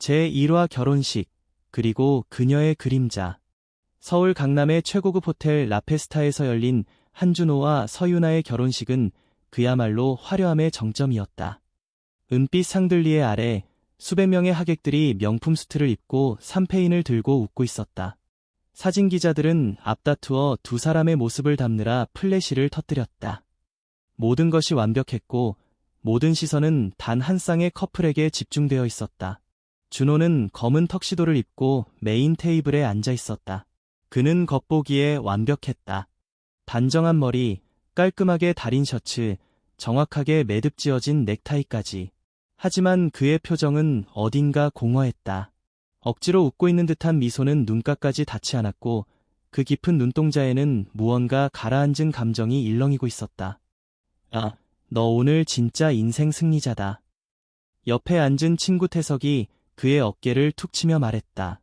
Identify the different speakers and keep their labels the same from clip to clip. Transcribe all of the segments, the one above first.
Speaker 1: 제1화 결혼식, 그리고 그녀의 그림자. 서울 강남의 최고급 호텔 라페스타에서 열린 한준호와 서유나의 결혼식은 그야말로 화려함의 정점이었다. 은빛 샹들리에 아래 수백 명의 하객들이 명품 수트를 입고 샴페인을 들고 웃고 있었다. 사진 기자들은 앞다투어 두 사람의 모습을 담느라 플래시를 터뜨렸다. 모든 것이 완벽했고 모든 시선은 단 한 쌍의 커플에게 집중되어 있었다. 준호는 검은 턱시도를 입고 메인 테이블에 앉아 있었다. 그는 겉보기에 완벽했다. 단정한 머리, 깔끔하게 다린 셔츠, 정확하게 매듭 지어진 넥타이까지. 하지만 그의 표정은 어딘가 공허했다. 억지로 웃고 있는 듯한 미소는 눈가까지 닿지 않았고 그 깊은 눈동자에는 무언가 가라앉은 감정이 일렁이고 있었다. 아, 너 오늘 진짜 인생 승리자다. 옆에 앉은 친구 태석이 그의 어깨를 툭 치며 말했다.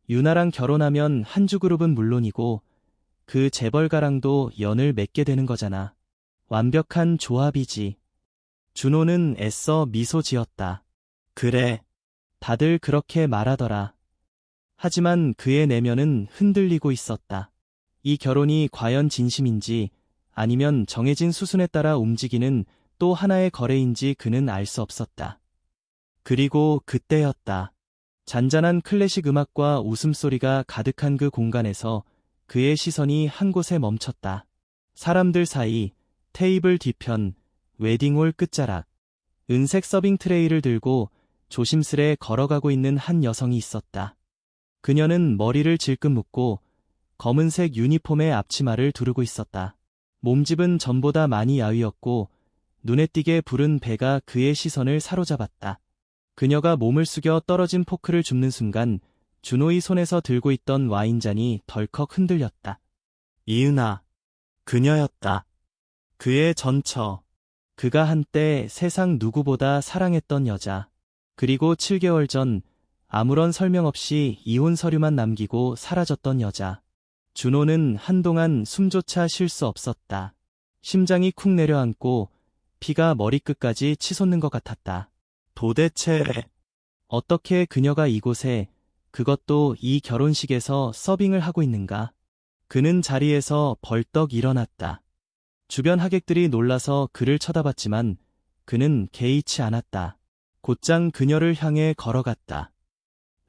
Speaker 1: 유나랑 결혼하면 한주그룹은 물론이고 그 재벌가랑도 연을 맺게 되는 거잖아. 완벽한 조합이지. 준호는 애써 미소 지었다. 그래. 다들 그렇게 말하더라. 하지만 그의 내면은 흔들리고 있었다. 이 결혼이 과연 진심인지 아니면 정해진 수순에 따라 움직이는 또 하나의 거래인지 그는 알 수 없었다. 그리고 그때였다. 잔잔한 클래식 음악과 웃음소리가 가득한 그 공간에서 그의 시선이 한 곳에 멈췄다. 사람들 사이, 테이블 뒤편, 웨딩홀 끝자락, 은색 서빙 트레이를 들고 조심스레 걸어가고 있는 한 여성이 있었다. 그녀는 머리를 질끈 묶고 검은색 유니폼의 앞치마를 두르고 있었다. 몸집은 전보다 많이 야위었고 눈에 띄게 부른 배가 그의 시선을 사로잡았다. 그녀가 몸을 숙여 떨어진 포크를 줍는 순간 준호의 손에서 들고 있던 와인잔이 덜컥 흔들렸다. 이은아, 그녀였다. 그의 전처. 그가 한때 세상 누구보다 사랑했던 여자. 그리고 7개월 전 아무런 설명 없이 이혼 서류만 남기고 사라졌던 여자. 준호는 한동안 숨조차 쉴 수 없었다. 심장이 쿵 내려앉고 피가 머리끝까지 치솟는 것 같았다. 도대체 어떻게 그녀가 이곳에, 그것도 이 결혼식에서 서빙을 하고 있는가? 그는 자리에서 벌떡 일어났다. 주변 하객들이 놀라서 그를 쳐다봤지만 그는 개의치 않았다. 곧장 그녀를 향해 걸어갔다.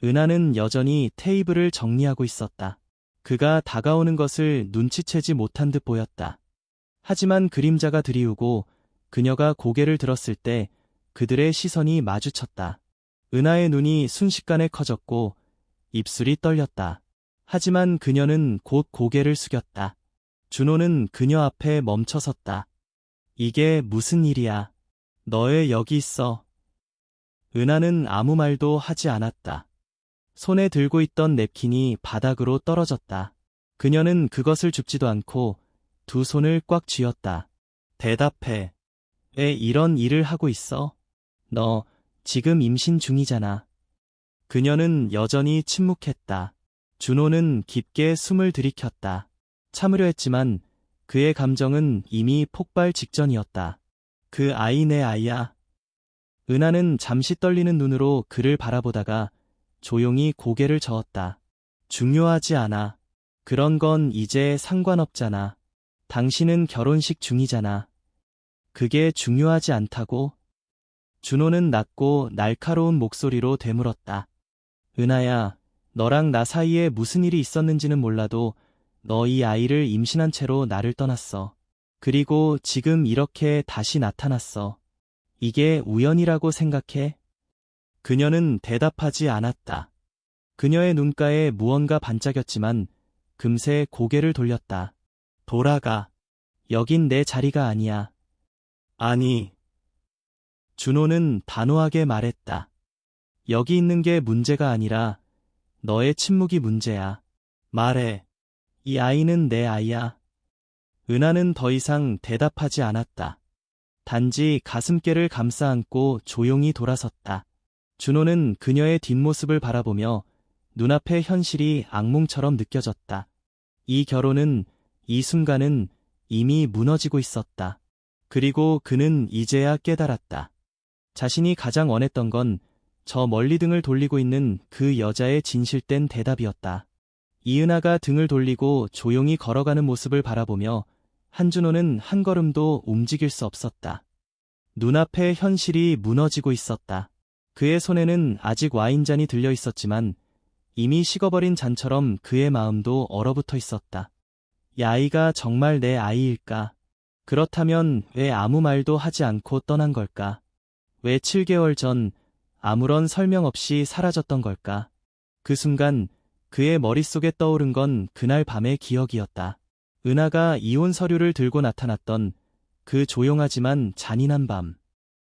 Speaker 1: 은하는 여전히 테이블을 정리하고 있었다. 그가 다가오는 것을 눈치채지 못한 듯 보였다. 하지만 그림자가 드리우고 그녀가 고개를 들었을 때 그들의 시선이 마주쳤다. 은하의 눈이 순식간에 커졌고 입술이 떨렸다. 하지만 그녀는 곧 고개를 숙였다. 준호는 그녀 앞에 멈춰섰다. 이게 무슨 일이야? 너 왜 여기 있어? 은하는 아무 말도 하지 않았다. 손에 들고 있던 냅킨이 바닥으로 떨어졌다. 그녀는 그것을 줍지도 않고 두 손을 꽉 쥐었다. 대답해. 왜 이런 일을 하고 있어? 너 지금 임신 중이잖아. 그녀는 여전히 침묵했다. 준호는 깊게 숨을 들이켰다. 참으려 했지만 그의 감정은 이미 폭발 직전이었다. 그 아이 내 아이야. 은하는 잠시 떨리는 눈으로 그를 바라보다가 조용히 고개를 저었다. 중요하지 않아. 그런 건 이제 상관없잖아. 당신은 결혼식 중이잖아. 그게 중요하지 않다고? 준호는 낮고 날카로운 목소리로 되물었다. 은하야, 너랑 나 사이에 무슨 일이 있었는지는 몰라도 너 이 아이를 임신한 채로 나를 떠났어. 그리고 지금 이렇게 다시 나타났어. 이게 우연이라고 생각해? 그녀는 대답하지 않았다. 그녀의 눈가에 무언가 반짝였지만 금세 고개를 돌렸다. 돌아가. 여긴 내 자리가 아니야. 아니. 준호는 단호하게 말했다. 여기 있는 게 문제가 아니라 너의 침묵이 문제야. 말해. 이 아이는 내 아이야. 은하는 더 이상 대답하지 않았다. 단지 가슴께를 감싸 안고 조용히 돌아섰다. 준호는 그녀의 뒷모습을 바라보며 눈앞의 현실이 악몽처럼 느껴졌다. 이 결혼은, 이 순간은 이미 무너지고 있었다. 그리고 그는 이제야 깨달았다. 자신이 가장 원했던 건 저 멀리 등을 돌리고 있는 그 여자의 진실된 대답이었다. 이은하가 등을 돌리고 조용히 걸어가는 모습을 바라보며 한준호는 한 걸음도 움직일 수 없었다. 눈앞에 현실이 무너지고 있었다. 그의 손에는 아직 와인잔이 들려 있었지만 이미 식어버린 잔처럼 그의 마음도 얼어붙어 있었다. 이 아이가 정말 내 아이일까? 그렇다면 왜 아무 말도 하지 않고 떠난 걸까? 왜 7개월 전 아무런 설명 없이 사라졌던 걸까? 그 순간 그의 머릿속에 떠오른 건 그날 밤의 기억이었다. 은하가 이혼 서류를 들고 나타났던 그 조용하지만 잔인한 밤.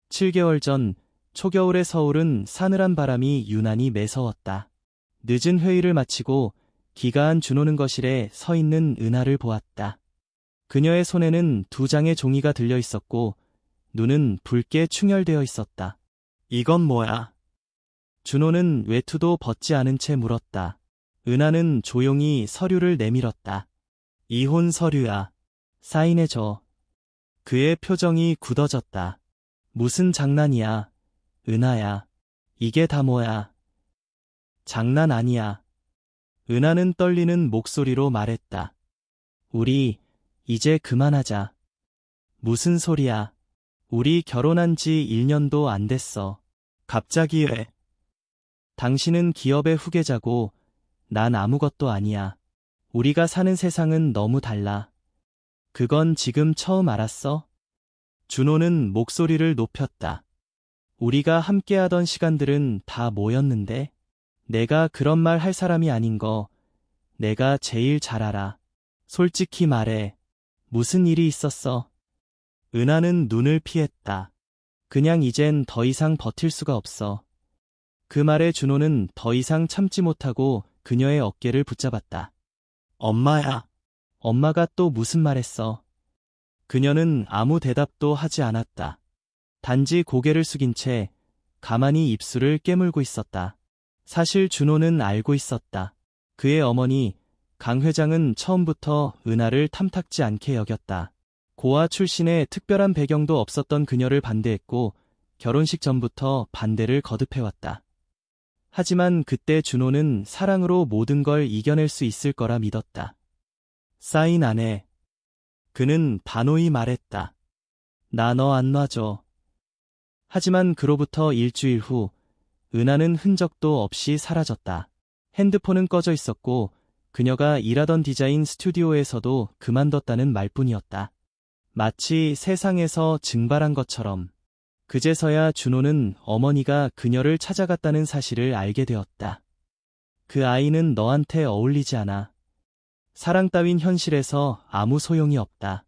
Speaker 1: 7개월 전 초겨울의 서울은 싸늘한 바람이 유난히 매서웠다. 늦은 회의를 마치고 기가한 준호는 거실에 서 있는 은하를 보았다. 그녀의 손에는 2장의 종이가 들려 있었고 눈은 붉게 충혈되어 있었다. 이건 뭐야? 준호는 외투도 벗지 않은 채 물었다. 은하는 조용히 서류를 내밀었다. 이혼 서류야. 사인해줘. 그의 표정이 굳어졌다. 무슨 장난이야, 은하야. 이게 다 뭐야? 장난 아니야. 은하는 떨리는 목소리로 말했다. 우리 이제 그만하자. 무슨 소리야? 우리 결혼한 지 1년도 안 됐어. 갑자기 왜? 당신은 기업의 후계자고 난 아무것도 아니야. 우리가 사는 세상은 너무 달라. 그건 지금 처음 알았어? 준호는 목소리를 높였다. 우리가 함께하던 시간들은 다 뭐였는데? 내가 그런 말 할 사람이 아닌 거 내가 제일 잘 알아. 솔직히 말해. 무슨 일이 있었어? 은하는 눈을 피했다. 그냥 이젠 더 이상 버틸 수가 없어. 그 말에 준호는 더 이상 참지 못하고 그녀의 어깨를 붙잡았다. 엄마야. 엄마가 또 무슨 말 했어? 그녀는 아무 대답도 하지 않았다. 단지 고개를 숙인 채 가만히 입술을 깨물고 있었다. 사실 준호는 알고 있었다. 그의 어머니 강 회장은 처음부터 은하를 탐탁지 않게 여겼다. 고아 출신의 특별한 배경도 없었던 그녀를 반대했고 결혼식 전부터 반대를 거듭해왔다. 하지만 그때 준호는 사랑으로 모든 걸 이겨낼 수 있을 거라 믿었다. 사인 안 해. 그는 단호히 말했다. 나 너 안 놔줘. 하지만 그로부터 일주일 후 은하는 흔적도 없이 사라졌다. 핸드폰은 꺼져 있었고 그녀가 일하던 디자인 스튜디오에서도 그만뒀다는 말뿐이었다. 마치 세상에서 증발한 것처럼. 그제서야 준호는 어머니가 그녀를 찾아갔다는 사실을 알게 되었다. 그 아이는 너한테 어울리지 않아. 사랑 따윈 현실에서 아무 소용이 없다.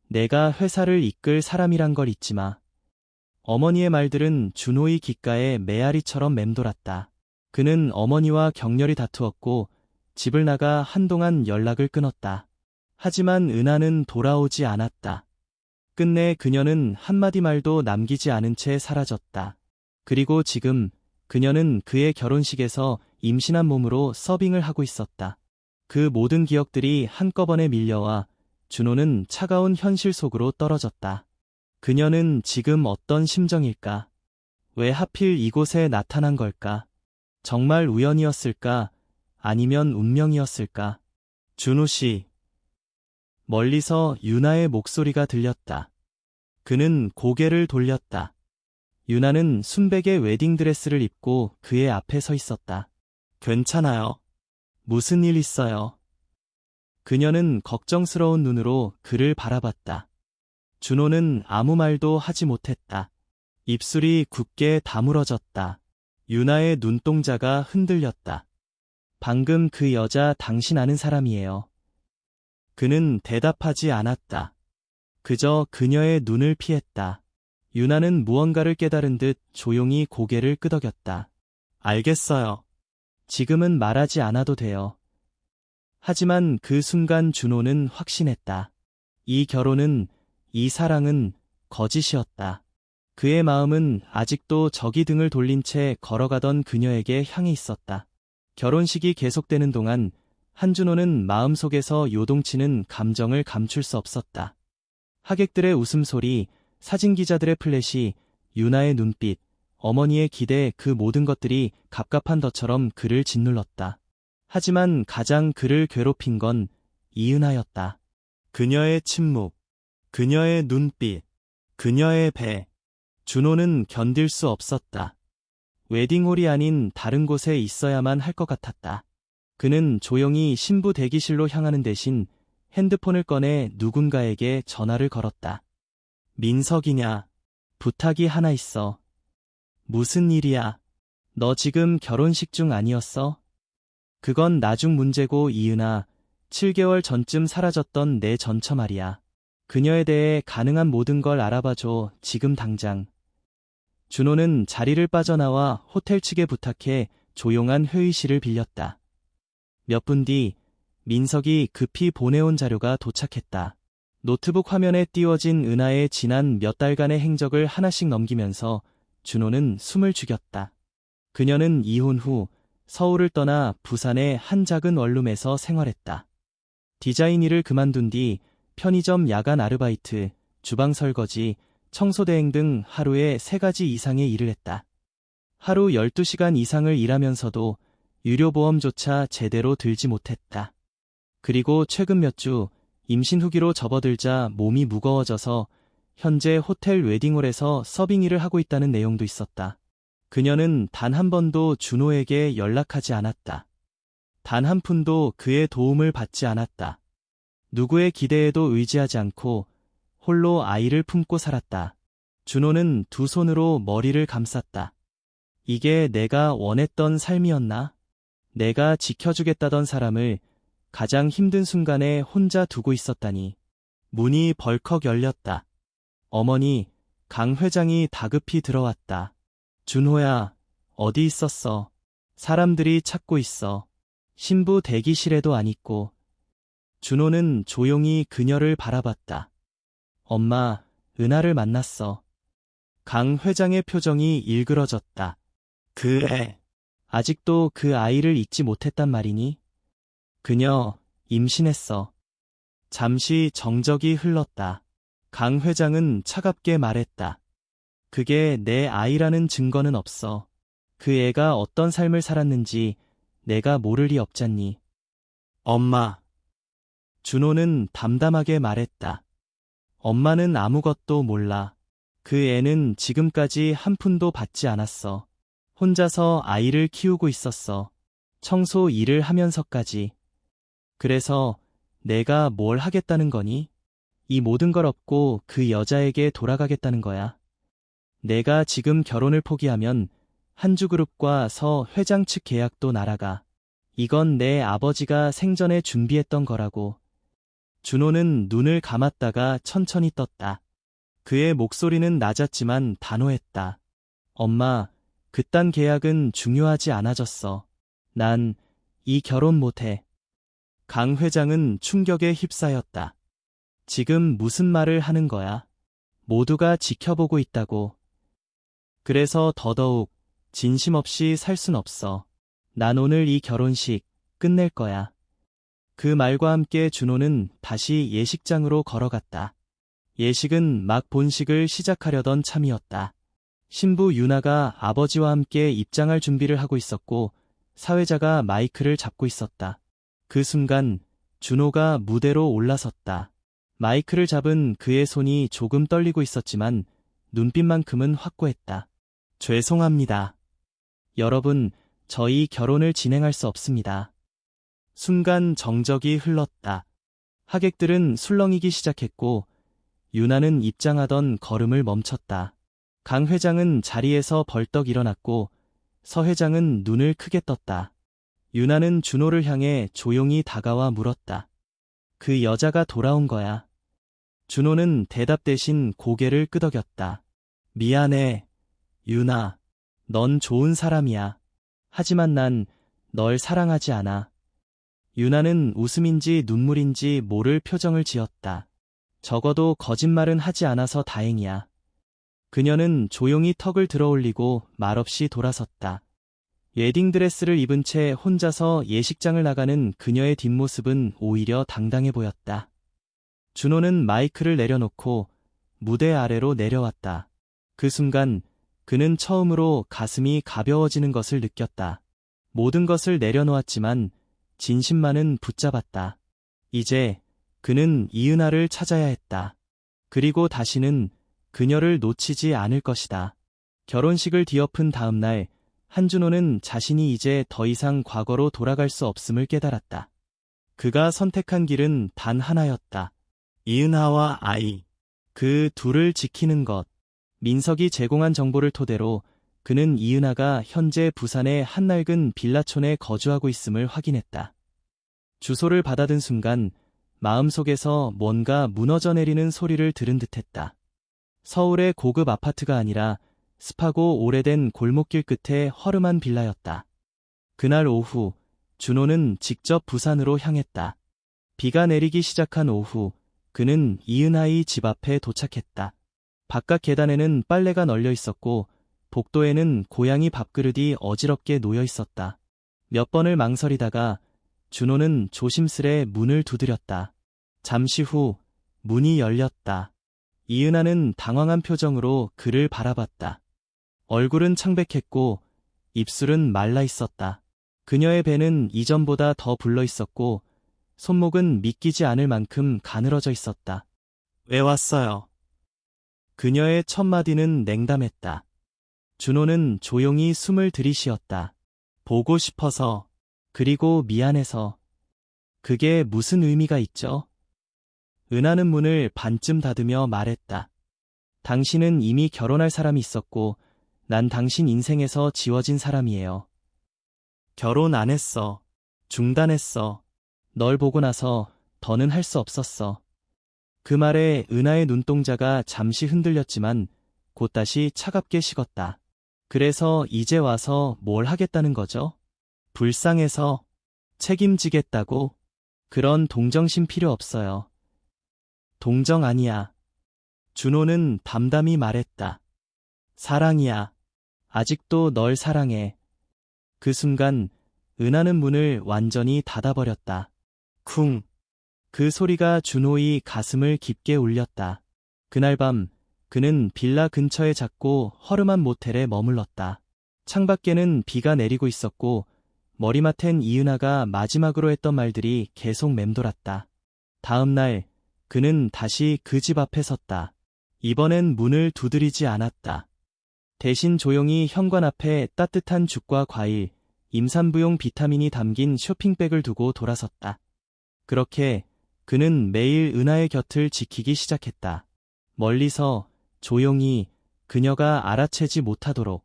Speaker 1: 내가 회사를 이끌 사람이란 걸 잊지 마. 어머니의 말들은 준호의 귓가에 메아리처럼 맴돌았다. 그는 어머니와 격렬히 다투었고 집을 나가 한동안 연락을 끊었다. 하지만 은하는 돌아오지 않았다. 끝내 그녀는 한마디 말도 남기지 않은 채 사라졌다. 그리고 지금 그녀는 그의 결혼식에서 임신한 몸으로 서빙을 하고 있었다. 그 모든 기억들이 한꺼번에 밀려와 준호는 차가운 현실 속으로 떨어졌다. 그녀는 지금 어떤 심정일까? 왜 하필 이곳에 나타난 걸까? 정말 우연이었을까? 아니면 운명이었을까? 준호 씨. 멀리서 유나의 목소리가 들렸다. 그는 고개를 돌렸다. 유나는 순백의 웨딩드레스를 입고 그의 앞에 서 있었다. 괜찮아요. 무슨 일 있어요? 그녀는 걱정스러운 눈으로 그를 바라봤다. 준호는 아무 말도 하지 못했다. 입술이 굳게 다물어졌다. 유나의 눈동자가 흔들렸다. 방금 그 여자 당신 아는 사람이에요. 그는 대답하지 않았다. 그저 그녀의 눈을 피했다. 유나는 무언가를 깨달은 듯 조용히 고개를 끄덕였다. 알겠어요. 지금은 말하지 않아도 돼요. 하지만 그 순간 준호는 확신했다. 이 결혼은, 이 사랑은 거짓이었다. 그의 마음은 아직도 저기 등을 돌린 채 걸어가던 그녀에게 향해 있었다. 결혼식이 계속되는 동안 한준호는 마음속에서 요동치는 감정을 감출 수 없었다. 하객들의 웃음소리, 사진기자들의 플래시, 유나의 눈빛, 어머니의 기대 그 모든 것들이 갑갑한 덫처럼 그를 짓눌렀다. 하지만 가장 그를 괴롭힌 건 이은하였다. 그녀의 침묵, 그녀의 눈빛, 그녀의 배. 준호는 견딜 수 없었다. 웨딩홀이 아닌 다른 곳에 있어야만 할 것 같았다. 그는 조용히 신부 대기실로 향하는 대신 핸드폰을 꺼내 누군가에게 전화를 걸었다. 민석이냐? 부탁이 하나 있어. 무슨 일이야? 너 지금 결혼식 중 아니었어? 그건 나중 문제고 이은아, 7개월 전쯤 사라졌던 내 전처 말이야. 그녀에 대해 가능한 모든 걸 알아봐줘, 지금 당장. 준호는 자리를 빠져나와 호텔 측에 부탁해 조용한 회의실을 빌렸다. 몇 분 뒤 민석이 급히 보내온 자료가 도착했다. 노트북 화면에 띄워진 은하의 지난 몇 달간의 행적을 하나씩 넘기면서 준호는 숨을 죽였다. 그녀는 이혼 후 서울을 떠나 부산의 한 작은 원룸에서 생활했다. 디자인 일을 그만둔 뒤 편의점 야간 아르바이트, 주방 설거지, 청소 대행 등 하루에 3가지 이상의 일을 했다. 하루 12시간 이상을 일하면서도 유료보험조차 제대로 들지 못했다. 그리고 최근 몇 주 임신 후기로 접어들자 몸이 무거워져서 현재 호텔 웨딩홀에서 서빙 일을 하고 있다는 내용도 있었다. 그녀는 단 한 번도 준호에게 연락하지 않았다. 단 한 푼도 그의 도움을 받지 않았다. 누구의 기대에도 의지하지 않고 홀로 아이를 품고 살았다. 준호는 두 손으로 머리를 감쌌다. 이게 내가 원했던 삶이었나? 내가 지켜주겠다던 사람을 가장 힘든 순간에 혼자 두고 있었다니. 문이 벌컥 열렸다. 어머니, 강 회장이 다급히 들어왔다. 준호야, 어디 있었어? 사람들이 찾고 있어. 신부 대기실에도 안 있고. 준호는 조용히 그녀를 바라봤다. 엄마, 은하를 만났어. 강 회장의 표정이 일그러졌다. 그 애, 아직도 그 아이를 잊지 못했단 말이니? 그녀, 임신했어. 잠시 정적이 흘렀다. 강 회장은 차갑게 말했다. 그게 내 아이라는 증거는 없어. 그 애가 어떤 삶을 살았는지 내가 모를 리 없잖니. 엄마. 준호는 담담하게 말했다. 엄마는 아무것도 몰라. 그 애는 지금까지 한 푼도 받지 않았어. 혼자서 아이를 키우고 있었어. 청소 일을 하면서까지. 그래서 내가 뭘 하겠다는 거니? 이 모든 걸 얻고 그 여자에게 돌아가겠다는 거야. 내가 지금 결혼을 포기하면 한주그룹과 서 회장 측 계약도 날아가. 이건 내 아버지가 생전에 준비했던 거라고. 준호는 눈을 감았다가 천천히 떴다. 그의 목소리는 낮았지만 단호했다. 엄마, 그딴 계약은 중요하지 않아졌어. 난 이 결혼 못해. 강 회장은 충격에 휩싸였다. 지금 무슨 말을 하는 거야? 모두가 지켜보고 있다고. 그래서 더더욱 진심 없이 살 순 없어. 난 오늘 이 결혼식 끝낼 거야. 그 말과 함께 준호는 다시 예식장으로 걸어갔다. 예식은 막 본식을 시작하려던 참이었다. 신부 유나가 아버지와 함께 입장할 준비를 하고 있었고 사회자가 마이크를 잡고 있었다. 그 순간 준호가 무대로 올라섰다. 마이크를 잡은 그의 손이 조금 떨리고 있었지만 눈빛만큼은 확고했다. 죄송합니다. 여러분, 저희 결혼을 진행할 수 없습니다. 순간 정적이 흘렀다. 하객들은 술렁이기 시작했고 유나는 입장하던 걸음을 멈췄다. 강 회장은 자리에서 벌떡 일어났고 서 회장은 눈을 크게 떴다. 유나는 준호를 향해 조용히 다가와 물었다. 그 여자가 돌아온 거야. 준호는 대답 대신 고개를 끄덕였다. 미안해, 유나. 넌 좋은 사람이야. 하지만 난 널 사랑하지 않아. 유나는 웃음인지 눈물인지 모를 표정을 지었다. 적어도 거짓말은 하지 않아서 다행이야. 그녀는 조용히 턱을 들어올리고 말없이 돌아섰다. 웨딩드레스를 입은 채 혼자서 예식장을 나가는 그녀의 뒷모습은 오히려 당당해 보였다. 준호는 마이크를 내려놓고 무대 아래로 내려왔다. 그 순간 그는 처음으로 가슴이 가벼워지는 것을 느꼈다. 모든 것을 내려놓았지만 진심만은 붙잡았다. 이제 그는 이은하를 찾아야 했다. 그리고 다시는 그녀를 놓치지 않을 것이다. 결혼식을 뒤엎은 다음 날, 한준호는 자신이 이제 더 이상 과거로 돌아갈 수 없음을 깨달았다. 그가 선택한 길은 단 하나였다. 이은하와 아이. 그 둘을 지키는 것. 민석이 제공한 정보를 토대로 그는 이은하가 현재 부산의 한낡은 빌라촌에 거주하고 있음을 확인했다. 주소를 받아든 순간 마음속에서 뭔가 무너져 내리는 소리를 들은 듯했다. 서울의 고급 아파트가 아니라 습하고 오래된 골목길 끝에 허름한 빌라였다. 그날 오후 준호는 직접 부산으로 향했다. 비가 내리기 시작한 오후 그는 이은하의 집 앞에 도착했다. 바깥 계단에는 빨래가 널려 있었고 복도에는 고양이 밥그릇이 어지럽게 놓여 있었다. 몇 번을 망설이다가 준호는 조심스레 문을 두드렸다. 잠시 후 문이 열렸다. 이은하는 당황한 표정으로 그를 바라봤다. 얼굴은 창백했고 입술은 말라 있었다. 그녀의 배는 이전보다 더 불러 있었고 손목은 믿기지 않을 만큼 가늘어져 있었다. 왜 왔어요? 그녀의 첫 마디는 냉담했다. 준호는 조용히 숨을 들이쉬었다. 보고 싶어서, 그리고 미안해서. 그게 무슨 의미가 있죠? 은하는 문을 반쯤 닫으며 말했다. 당신은 이미 결혼할 사람이 있었고 난 당신 인생에서 지워진 사람이에요. 결혼 안 했어. 중단했어. 널 보고 나서 더는 할 수 없었어. 그 말에 은하의 눈동자가 잠시 흔들렸지만 곧 다시 차갑게 식었다. 그래서 이제 와서 뭘 하겠다는 거죠? 불쌍해서 책임지겠다고? 그런 동정심 필요 없어요. 동정 아니야. 준호는 담담히 말했다. 사랑이야. 아직도 널 사랑해. 그 순간 은하는 문을 완전히 닫아버렸다. 쿵. 그 소리가 준호의 가슴을 깊게 울렸다. 그날 밤 그는 빌라 근처의 작고 허름한 모텔에 머물렀다. 창밖에는 비가 내리고 있었고 머리맡엔 이은하가 마지막으로 했던 말들이 계속 맴돌았다. 다음 날 그는 다시 그 집 앞에 섰다. 이번엔 문을 두드리지 않았다. 대신 조용히 현관 앞에 따뜻한 죽과 과일, 임산부용 비타민이 담긴 쇼핑백을 두고 돌아섰다. 그렇게 그는 매일 은하의 곁을 지키기 시작했다. 멀리서 조용히 그녀가 알아채지 못하도록.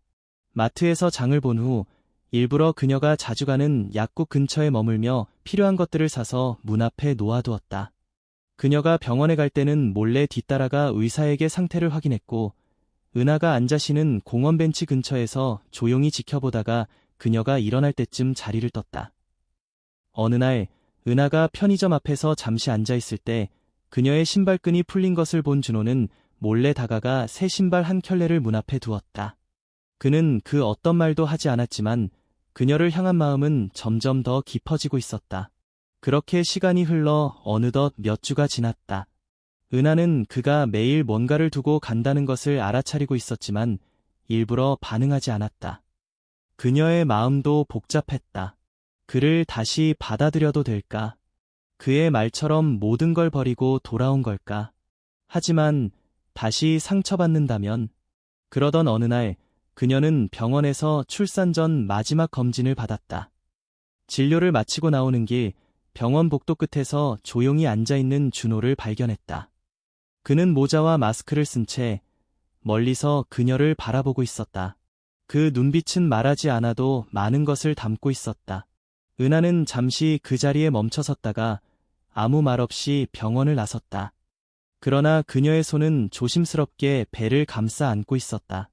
Speaker 1: 마트에서 장을 본 후 일부러 그녀가 자주 가는 약국 근처에 머물며 필요한 것들을 사서 문 앞에 놓아두었다. 그녀가 병원에 갈 때는 몰래 뒤따라가 의사에게 상태를 확인했고 은하가 앉아 쉬는 공원 벤치 근처에서 조용히 지켜보다가 그녀가 일어날 때쯤 자리를 떴다. 어느 날 은하가 편의점 앞에서 잠시 앉아 있을 때 그녀의 신발끈이 풀린 것을 본 준호는 몰래 다가가 새 신발 한 켤레를 문 앞에 두었다. 그는 그 어떤 말도 하지 않았지만 그녀를 향한 마음은 점점 더 깊어지고 있었다. 그렇게 시간이 흘러 어느덧 몇 주가 지났다. 은하는 그가 매일 뭔가를 두고 간다는 것을 알아차리고 있었지만 일부러 반응하지 않았다. 그녀의 마음도 복잡했다. 그를 다시 받아들여도 될까? 그의 말처럼 모든 걸 버리고 돌아온 걸까? 하지만 다시 상처받는다면? 그러던 어느 날 그녀는 병원에서 출산 전 마지막 검진을 받았다. 진료를 마치고 나오는 길 병원 복도 끝에서 조용히 앉아있는 준호를 발견했다. 그는 모자와 마스크를 쓴 채 멀리서 그녀를 바라보고 있었다. 그 눈빛은 말하지 않아도 많은 것을 담고 있었다. 은하는 잠시 그 자리에 멈춰섰다가 아무 말 없이 병원을 나섰다. 그러나 그녀의 손은 조심스럽게 배를 감싸 안고 있었다.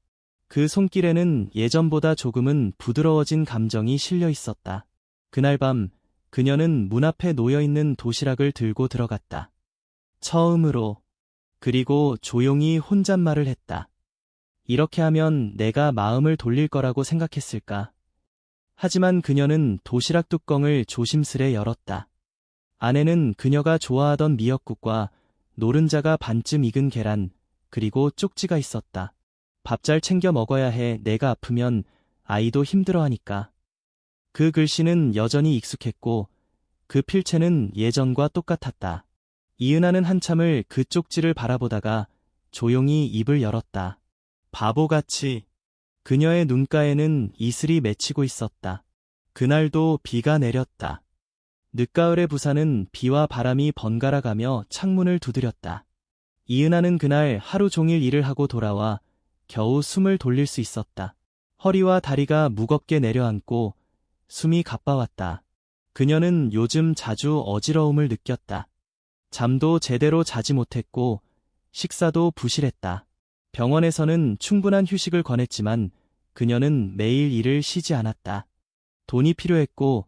Speaker 1: 그 손길에는 예전보다 조금은 부드러워진 감정이 실려 있었다. 그날 밤 그녀는 문 앞에 놓여있는 도시락을 들고 들어갔다. 처음으로. 그리고 조용히 혼잣말을 했다. 이렇게 하면 내가 마음을 돌릴 거라고 생각했을까? 하지만 그녀는 도시락 뚜껑을 조심스레 열었다. 안에는 그녀가 좋아하던 미역국과 노른자가 반쯤 익은 계란, 그리고 쪽지가 있었다. 밥 잘 챙겨 먹어야 해. 내가 아프면 아이도 힘들어하니까. 그 글씨는 여전히 익숙했고 그 필체는 예전과 똑같았다. 이은하는 한참을 그 쪽지를 바라보다가 조용히 입을 열었다. 바보같이. 그녀의 눈가에는 이슬이 맺히고 있었다. 그날도 비가 내렸다. 늦가을의 부산은 비와 바람이 번갈아가며 창문을 두드렸다. 이은하는 그날 하루 종일 일을 하고 돌아와 겨우 숨을 돌릴 수 있었다. 허리와 다리가 무겁게 내려앉고 숨이 가빠왔다. 그녀는 요즘 자주 어지러움을 느꼈다. 잠도 제대로 자지 못했고 식사도 부실했다. 병원에서는 충분한 휴식을 권했지만 그녀는 매일 일을 쉬지 않았다. 돈이 필요했고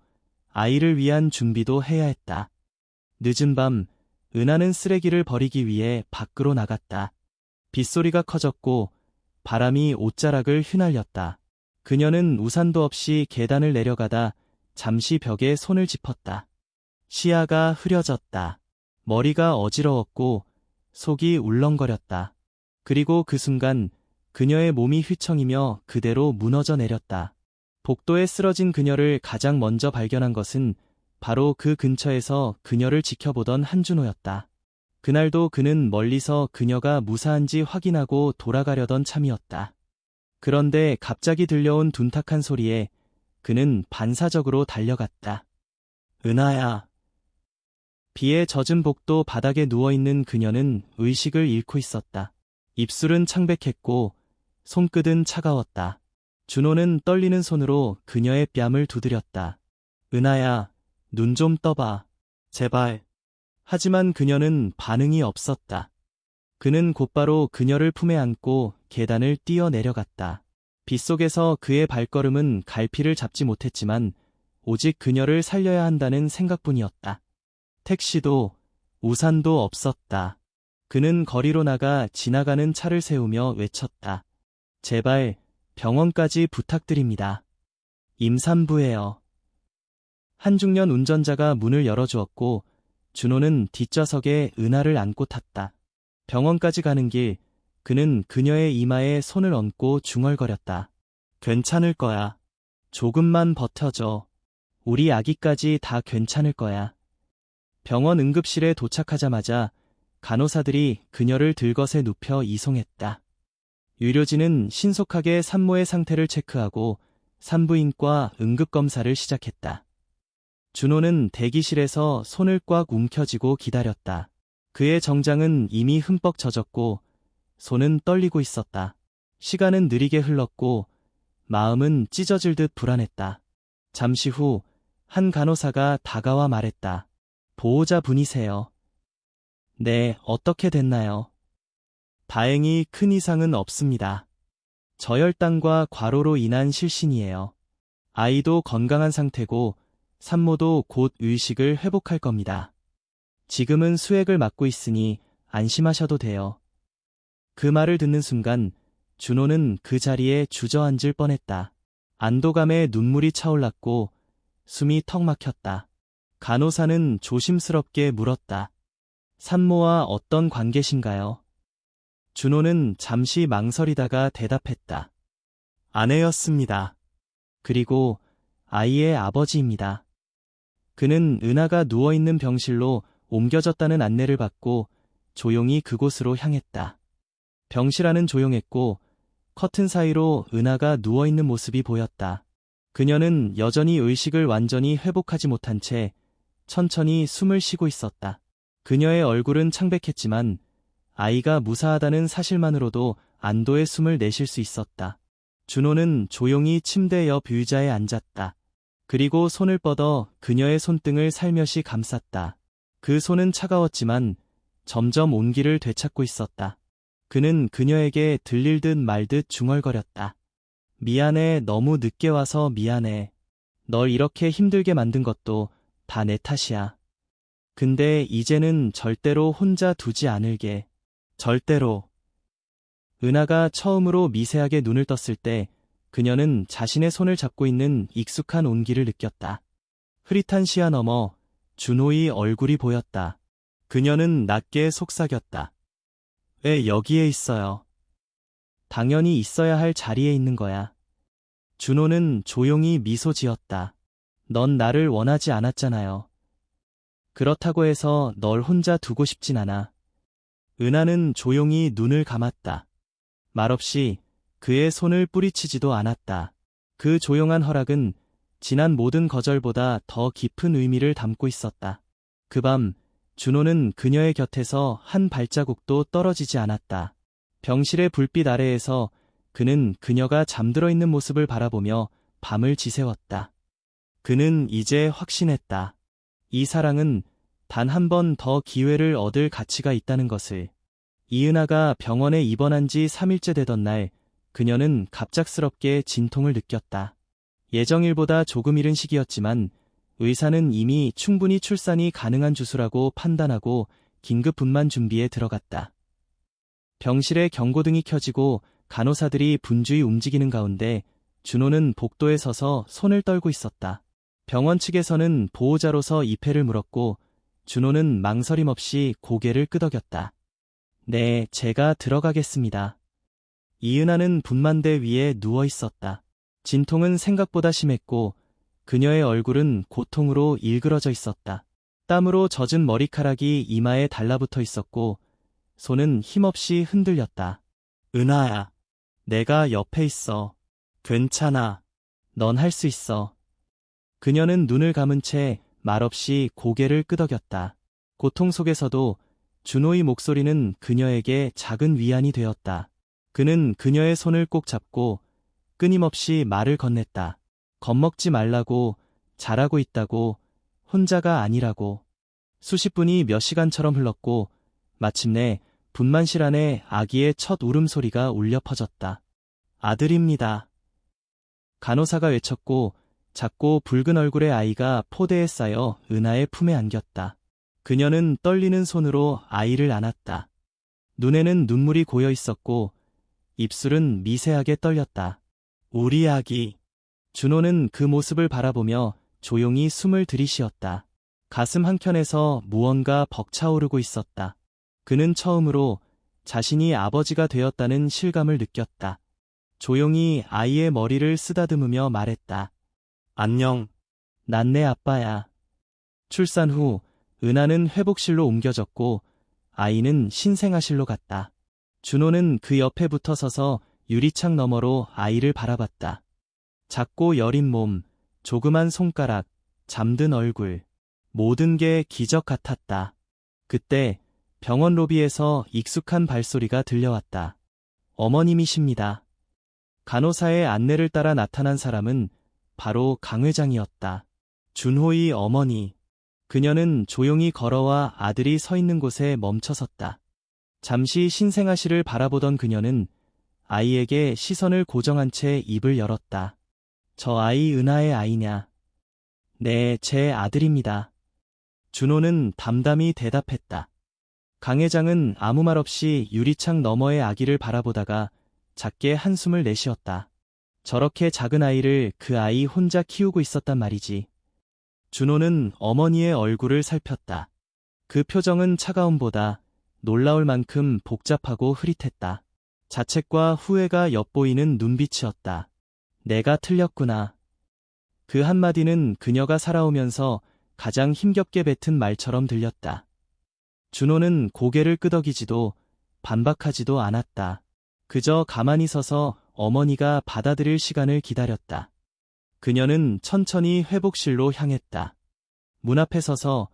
Speaker 1: 아이를 위한 준비도 해야 했다. 늦은 밤 은하는 쓰레기를 버리기 위해 밖으로 나갔다. 빗소리가 커졌고 바람이 옷자락을 휘날렸다. 그녀는 우산도 없이 계단을 내려가다 잠시 벽에 손을 짚었다. 시야가 흐려졌다. 머리가 어지러웠고 속이 울렁거렸다. 그리고 그 순간 그녀의 몸이 휘청이며 그대로 무너져 내렸다. 복도에 쓰러진 그녀를 가장 먼저 발견한 것은 바로 그 근처에서 그녀를 지켜보던 한준호였다. 그날도 그는 멀리서 그녀가 무사한지 확인하고 돌아가려던 참이었다. 그런데 갑자기 들려온 둔탁한 소리에 그는 반사적으로 달려갔다. 은하야. 비에 젖은 복도 바닥에 누워있는 그녀는 의식을 잃고 있었다. 입술은 창백했고 손끝은 차가웠다. 준호는 떨리는 손으로 그녀의 뺨을 두드렸다. 은하야, 눈 좀 떠봐. 제발. 하지만 그녀는 반응이 없었다. 그는 곧바로 그녀를 품에 안고 계단을 뛰어 내려갔다. 빗속에서 그의 발걸음은 갈피를 잡지 못했지만 오직 그녀를 살려야 한다는 생각뿐이었다. 택시도 우산도 없었다. 그는 거리로 나가 지나가는 차를 세우며 외쳤다. 제발 병원까지 부탁드립니다. 임산부예요. 한중년 운전자가 문을 열어주었고 준호는 뒷좌석에 은하를 안고 탔다. 병원까지 가는 길 그는 그녀의 이마에 손을 얹고 중얼거렸다. 괜찮을 거야. 조금만 버텨줘. 우리 아기까지 다 괜찮을 거야. 병원 응급실에 도착하자마자 간호사들이 그녀를 들것에 눕혀 이송했다. 의료진은 신속하게 산모의 상태를 체크하고 산부인과 응급검사를 시작했다. 준호는 대기실에서 손을 꽉 움켜쥐고 기다렸다. 그의 정장은 이미 흠뻑 젖었고 손은 떨리고 있었다. 시간은 느리게 흘렀고 마음은 찢어질 듯 불안했다. 잠시 후 한 간호사가 다가와 말했다. 보호자분이세요. 네, 어떻게 됐나요? 다행히 큰 이상은 없습니다. 저혈당과 과로로 인한 실신이에요. 아이도 건강한 상태고 산모도 곧 의식을 회복할 겁니다. 지금은 수액을 맞고 있으니 안심하셔도 돼요. 그 말을 듣는 순간 준호는 그 자리에 주저앉을 뻔했다. 안도감에 눈물이 차올랐고 숨이 턱 막혔다. 간호사는 조심스럽게 물었다. 산모와 어떤 관계신가요? 준호는 잠시 망설이다가 대답했다. 아내였습니다. 그리고 아이의 아버지입니다. 그는 은하가 누워있는 병실로 옮겨졌다는 안내를 받고 조용히 그곳으로 향했다. 병실 안은 조용했고 커튼 사이로 은하가 누워있는 모습이 보였다. 그녀는 여전히 의식을 완전히 회복하지 못한 채 천천히 숨을 쉬고 있었다. 그녀의 얼굴은 창백했지만 아이가 무사하다는 사실만으로도 안도의 숨을 내쉴 수 있었다. 준호는 조용히 침대 옆 의자에 앉았다. 그리고 손을 뻗어 그녀의 손등을 살며시 감쌌다. 그 손은 차가웠지만 점점 온기를 되찾고 있었다. 그는 그녀에게 들릴 듯 말 듯 중얼거렸다. 미안해, 너무 늦게 와서 미안해. 널 이렇게 힘들게 만든 것도 다 내 탓이야. 근데 이제는 절대로 혼자 두지 않을게. 절대로. 은하가 처음으로 미세하게 눈을 떴을 때 그녀는 자신의 손을 잡고 있는 익숙한 온기를 느꼈다. 흐릿한 시야 너머 준호의 얼굴이 보였다. 그녀는 낮게 속삭였다. 왜 여기에 있어요? 당연히 있어야 할 자리에 있는 거야. 준호는 조용히 미소 지었다. 넌 나를 원하지 않았잖아요. 그렇다고 해서 널 혼자 두고 싶진 않아. 은하는 조용히 눈을 감았다. 말없이 그의 손을 뿌리치지도 않았다. 그 조용한 허락은 지난 모든 거절보다 더 깊은 의미를 담고 있었다. 그 밤, 준호는 그녀의 곁에서 한 발자국도 떨어지지 않았다. 병실의 불빛 아래에서 그는 그녀가 잠들어 있는 모습을 바라보며 밤을 지새웠다. 그는 이제 확신했다. 이 사랑은 단 한 번 더 기회를 얻을 가치가 있다는 것을. 이은하가 병원에 입원한 지 3일째 되던 날, 그녀는 갑작스럽게 진통을 느꼈다. 예정일보다 조금 이른 시기였지만 의사는 이미 충분히 출산이 가능한 주수라고 판단하고 긴급 분만 준비에 들어갔다. 병실에 경고등이 켜지고 간호사들이 분주히 움직이는 가운데 준호는 복도에 서서 손을 떨고 있었다. 병원 측에서는 보호자로서 입회를 물었고 준호는 망설임 없이 고개를 끄덕였다. 네, 제가 들어가겠습니다. 이은하는 분만대 위에 누워 있었다. 진통은 생각보다 심했고 그녀의 얼굴은 고통으로 일그러져 있었다. 땀으로 젖은 머리카락이 이마에 달라붙어 있었고 손은 힘없이 흔들렸다. 은하야, 내가 옆에 있어. 괜찮아. 넌 할 수 있어. 그녀는 눈을 감은 채 말없이 고개를 끄덕였다. 고통 속에서도 준호의 목소리는 그녀에게 작은 위안이 되었다. 그는 그녀의 손을 꼭 잡고 끊임없이 말을 건넸다. 겁먹지 말라고, 잘하고 있다고, 혼자가 아니라고. 수십 분이 몇 시간처럼 흘렀고 마침내 분만실 안에 아기의 첫 울음소리가 울려 퍼졌다. 아들입니다. 간호사가 외쳤고 작고 붉은 얼굴의 아이가 포대에 쌓여 은하의 품에 안겼다. 그녀는 떨리는 손으로 아이를 안았다. 눈에는 눈물이 고여 있었고 입술은 미세하게 떨렸다. 우리 아기. 준호는 그 모습을 바라보며 조용히 숨을 들이쉬었다. 가슴 한켠에서 무언가 벅차오르고 있었다. 그는 처음으로 자신이 아버지가 되었다는 실감을 느꼈다. 조용히 아이의 머리를 쓰다듬으며 말했다. 안녕. 난 내 아빠야. 출산 후 은하는 회복실로 옮겨졌고 아이는 신생아실로 갔다. 준호는 그 옆에 붙어 서서 유리창 너머로 아이를 바라봤다. 작고 여린 몸, 조그만 손가락, 잠든 얼굴. 모든 게 기적 같았다. 그때 병원 로비에서 익숙한 발소리가 들려왔다. 어머님이십니다. 간호사의 안내를 따라 나타난 사람은 바로 강 회장이었다. 준호의 어머니. 그녀는 조용히 걸어와 아들이 서 있는 곳에 멈춰섰다. 잠시 신생아실을 바라보던 그녀는 아이에게 시선을 고정한 채 입을 열었다. 저 아이 은하의 아이냐? 네, 제 아들입니다. 준호는 담담히 대답했다. 강 회장은 아무 말 없이 유리창 너머의 아기를 바라보다가 작게 한숨을 내쉬었다. 저렇게 작은 아이를 그 아이 혼자 키우고 있었단 말이지. 준호는 어머니의 얼굴을 살폈다. 그 표정은 차가움보다 놀라울 만큼 복잡하고 흐릿했다. 자책과 후회가 엿보이는 눈빛이었다. 내가 틀렸구나. 그 한마디는 그녀가 살아오면서 가장 힘겹게 뱉은 말처럼 들렸다. 준호는 고개를 끄덕이지도 반박하지도 않았다. 그저 가만히 서서 어머니가 받아들일 시간을 기다렸다. 그녀는 천천히 회복실로 향했다. 문 앞에 서서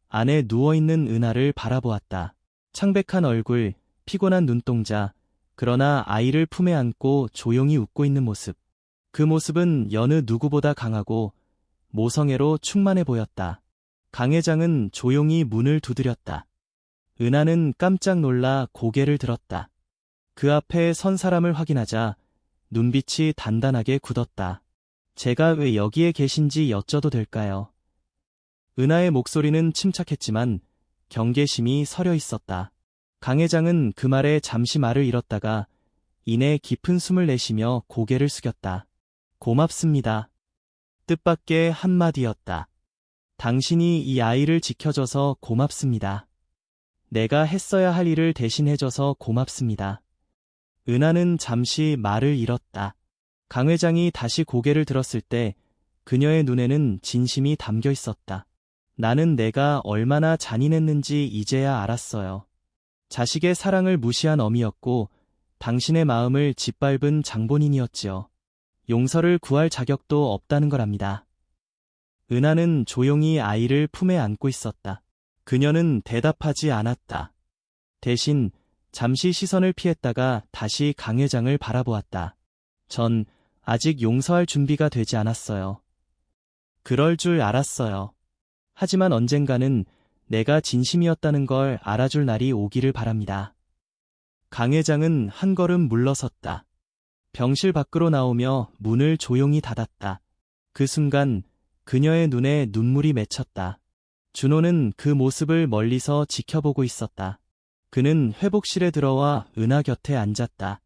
Speaker 1: 안에 누워있는 은하를 바라보았다. 창백한 얼굴, 피곤한 눈동자, 그러나 아이를 품에 안고 조용히 웃고 있는 모습. 그 모습은 여느 누구보다 강하고 모성애로 충만해 보였다. 강 회장은 조용히 문을 두드렸다. 은하는 깜짝 놀라 고개를 들었다. 그 앞에 선 사람을 확인하자 눈빛이 단단하게 굳었다. 제가 왜 여기에 계신지 여쭤도 될까요? 은하의 목소리는 침착했지만 경계심이 서려 있었다. 강 회장은 그 말에 잠시 말을 잃었다가 이내 깊은 숨을 내쉬며 고개를 숙였다. 고맙습니다. 뜻밖의 한마디였다. 당신이 이 아이를 지켜줘서 고맙습니다. 내가 했어야 할 일을 대신 해줘서 고맙습니다. 은하는 잠시 말을 잃었다. 강 회장이 다시 고개를 들었을 때 그녀의 눈에는 진심이 담겨 있었다. 나는 내가 얼마나 잔인했는지 이제야 알았어요. 자식의 사랑을 무시한 어미였고 당신의 마음을 짓밟은 장본인이었지요. 용서를 구할 자격도 없다는 걸 압니다. 은하는 조용히 아이를 품에 안고 있었다. 그녀는 대답하지 않았다. 대신 잠시 시선을 피했다가 다시 강 회장을 바라보았다. 전 아직 용서할 준비가 되지 않았어요. 그럴 줄 알았어요. 하지만 언젠가는 내가 진심이었다는 걸 알아줄 날이 오기를 바랍니다. 강 회장은 한 걸음 물러섰다. 병실 밖으로 나오며 문을 조용히 닫았다. 그 순간 그녀의 눈에 눈물이 맺혔다. 준호는 그 모습을 멀리서 지켜보고 있었다. 그는 회복실에 들어와 은하 곁에 앉았다.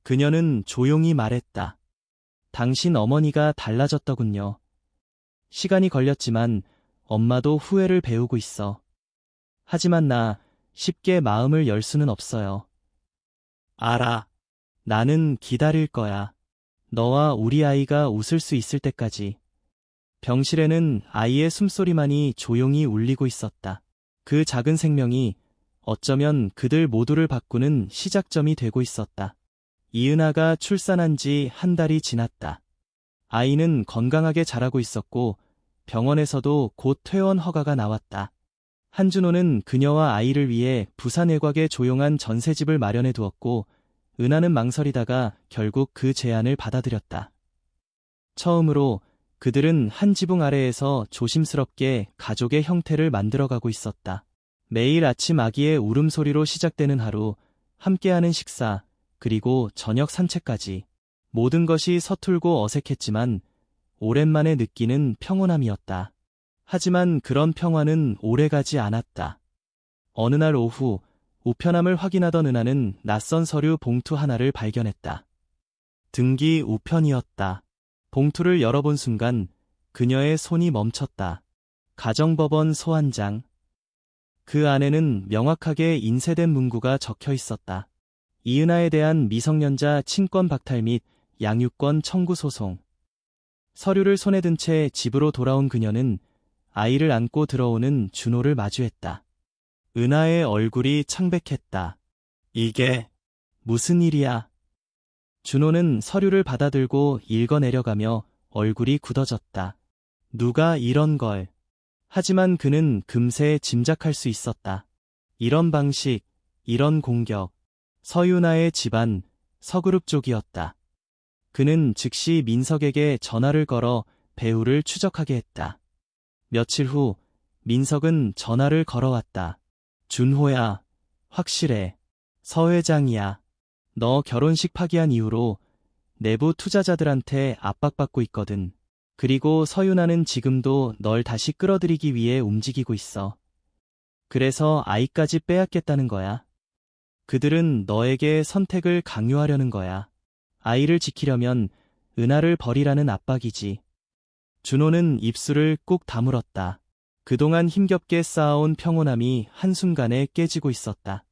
Speaker 1: 그녀는 조용히 말했다. 당신 어머니가 달라졌더군요. 시간이 걸렸지만 엄마도 후회를 배우고 있어. 하지만 나 쉽게 마음을 열 수는 없어요. 알아. 나는 기다릴 거야. 너와 우리 아이가 웃을 수 있을 때까지. 병실에는 아이의 숨소리만이 조용히 울리고 있었다. 그 작은 생명이 어쩌면 그들 모두를 바꾸는 시작점이 되고 있었다. 이은하가 출산한 지 한 달이 지났다. 아이는 건강하게 자라고 있었고 병원에서도 곧 퇴원 허가가 나왔다. 한준호는 그녀와 아이를 위해 부산 외곽에 조용한 전셋집을 마련해 두었고 은하는 망설이다가 결국 그 제안을 받아들였다. 처음으로 그들은 한 지붕 아래에서 조심스럽게 가족의 형태를 만들어가고 있었다. 매일 아침 아기의 울음소리로 시작되는 하루, 함께하는 식사, 그리고 저녁 산책까지. 모든 것이 서툴고 어색했지만 오랜만에 느끼는 평온함이었다. 하지만 그런 평화는 오래가지 않았다. 어느 날 오후 우편함을 확인하던 은하는 낯선 서류 봉투 하나를 발견했다. 등기 우편이었다. 봉투를 열어본 순간 그녀의 손이 멈췄다. 가정법원 소환장. 그 안에는 명확하게 인쇄된 문구가 적혀 있었다. 이은하에 대한 미성년자 친권 박탈 및 양육권 청구 소송. 서류를 손에 든 채 집으로 돌아온 그녀는 아이를 안고 들어오는 준호를 마주했다. 은하의 얼굴이 창백했다. 이게 무슨 일이야? 준호는 서류를 받아들고 읽어내려가며 얼굴이 굳어졌다. 누가 이런 걸. 하지만 그는 금세 짐작할 수 있었다. 이런 방식, 이런 공격. 서윤아의 집안, 서그룹 쪽이었다. 그는 즉시 민석에게 전화를 걸어 배우를 추적하게 했다. 며칠 후 민석은 전화를 걸어왔다. 준호야, 확실해. 서 회장이야. 너 결혼식 파기한 이후로 내부 투자자들한테 압박받고 있거든. 그리고 서윤아는 지금도 널 다시 끌어들이기 위해 움직이고 있어. 그래서 아이까지 빼앗겠다는 거야. 그들은 너에게 선택을 강요하려는 거야. 아이를 지키려면 은하를 버리라는 압박이지. 준호는 입술을 꾹 다물었다. 그동안 힘겹게 쌓아온 평온함이 한순간에 깨지고 있었다.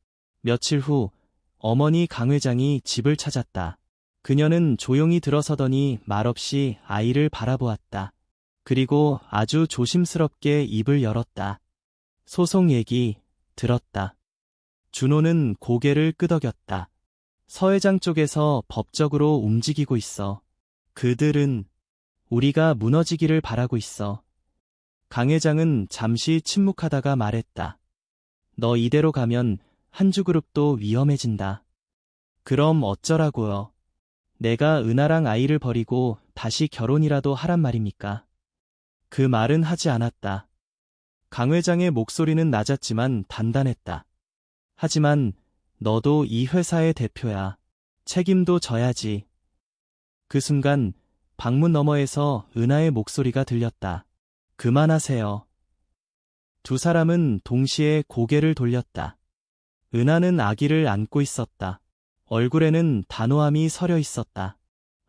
Speaker 1: 며칠 후 어머니 강 회장이 집을 찾았다. 그녀는 조용히 들어서더니 말없이 아이를 바라보았다. 그리고 아주 조심스럽게 입을 열었다. 소송 얘기 들었다. 준호는 고개를 끄덕였다. 서 회장 쪽에서 법적으로 움직이고 있어. 그들은 우리가 무너지기를 바라고 있어. 강 회장은 잠시 침묵하다가 말했다. 너 이대로 가면 한주그룹도 위험해진다. 그럼 어쩌라고요? 내가 은하랑 아이를 버리고 다시 결혼이라도 하란 말입니까? 그 말은 하지 않았다. 강 회장의 목소리는 낮았지만 단단했다. 하지만 너도 이 회사의 대표야. 책임도 져야지. 그 순간 방문 너머에서 은하의 목소리가 들렸다. 그만하세요. 두 사람은 동시에 고개를 돌렸다. 은하는 아기를 안고 있었다. 얼굴에는 단호함이 서려 있었다.